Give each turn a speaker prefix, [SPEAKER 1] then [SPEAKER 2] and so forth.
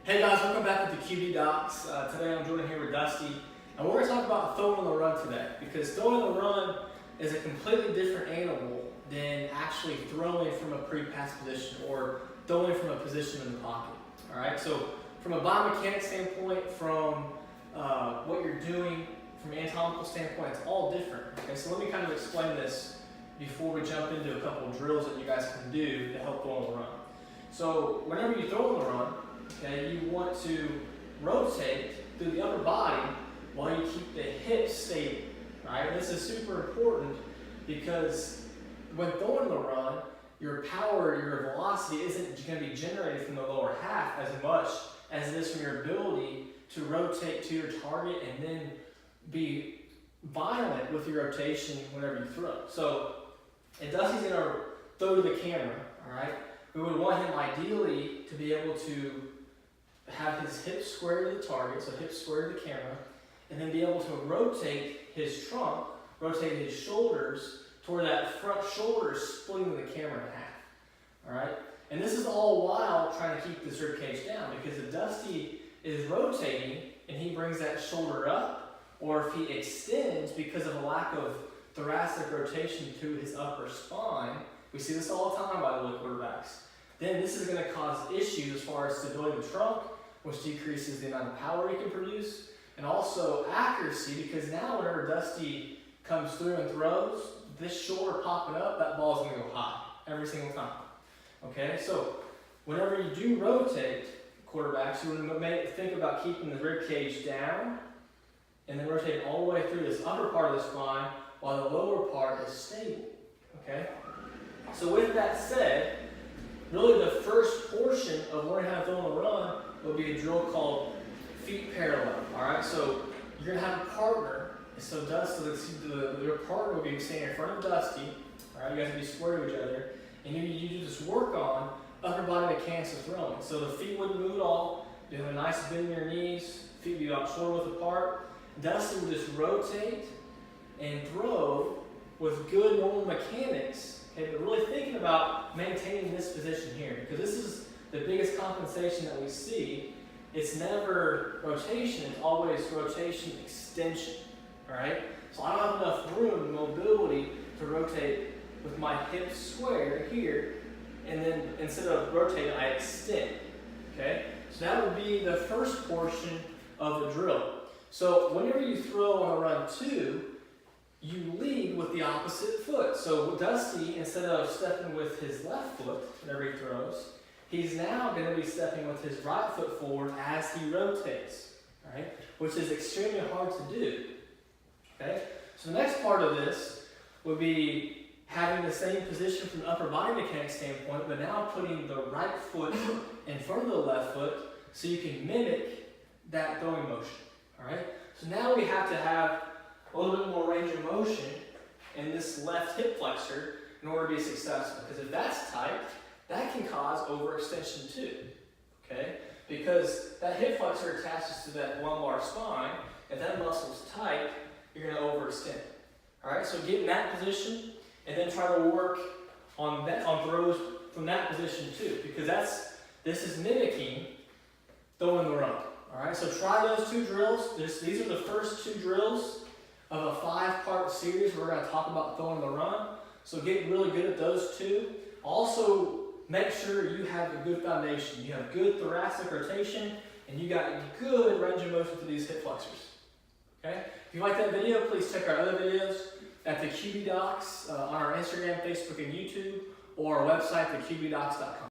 [SPEAKER 1] Hey guys, welcome back with the QB Docs. Today I'm joining here with Dusty, and we're going to talk about throwing on the run today, because throwing on the run is a completely different animal than actually throwing from a pre-pass position or throwing from a position in the pocket. All right, so from a biomechanics standpoint, from what you're doing, from an anatomical standpoint, it's all different. Okay, so let me kind of explain this before we jump into a couple of drills that you guys can do to help throw on the run. So whenever you throw on the run, okay, you want to rotate through the upper body while you keep the hips stable, right? And this is super important because when throwing the run, your power, your velocity isn't going to be generated from the lower half as much as it is from your ability to rotate to your target and then be violent with your rotation whenever you throw. So, and Dusty's going to throw to the camera, all right? We would want him ideally to be able to have his hips square to the target, so hips square to the camera, and then be able to rotate his trunk, rotate his shoulders toward that front shoulder splitting the camera in half, all right? And this is all while trying to keep this rib cage down, because if Dusty is rotating and he brings that shoulder up, or if he extends because of a lack of thoracic rotation to his upper spine, we see this all the time by the quarterbacks, then this is going to cause issues as far as stability of the trunk, which decreases the amount of power he can produce, and also accuracy, because now whenever Dusty comes through and throws, this shoulder popping up, that ball is going to go high every single time. Okay, so whenever you do rotate quarterbacks, you want to think about keeping the rib cage down and then rotating all the way through this upper part of the spine while the lower part is stable. Okay, so with that said, really the first portion of learning how to throw on the run will be a drill called feet parallel. All right, so you're gonna have a partner. So your partner will be standing in front of Dusty. All right, you guys will be square to each other, and you just work on upper body mechanics of throwing. So the feet wouldn't move at all. You have a nice bend in your knees. Feet be about shoulder width apart. Dusty will just rotate and throw with good normal mechanics. Okay, but really thinking about maintaining this position here, because this is the biggest compensation that we see. It's never rotation, it's always rotation extension, all right? So I don't have enough room, mobility, to rotate with my hips square here, and then instead of rotating, I extend, okay? So that would be the first portion of the drill. So whenever you throw on a run two, you lead with the opposite foot. So Dusty, instead of stepping with his left foot whenever he throws, he's now going to be stepping with his right foot forward as he rotates, right? Which is extremely hard to do, okay? So the next part of this would be having the same position from the upper body mechanics standpoint, but now putting the right foot in front of the left foot so you can mimic that throwing motion, all right? So now we have to have a little bit more range of motion in this left hip flexor in order to be successful. Because if that's tight, that can cause overextension too, okay? Because that hip flexor attaches to that lumbar spine. If that muscle's tight, you're going to overextend. All right, so get in that position and then try to work on throws from that position too, because this is mimicking throwing the run. All right, so try those two drills. These are the first two drills of a 5-part series. We're going to talk about throwing the run. So get really good at those two. Also, make sure you have a good foundation. You have good thoracic rotation, and you got good range of motion through these hip flexors. Okay? If you like that video, please check our other videos at the QB Docs on our Instagram, Facebook, and YouTube, or our website, theqbdocs.com.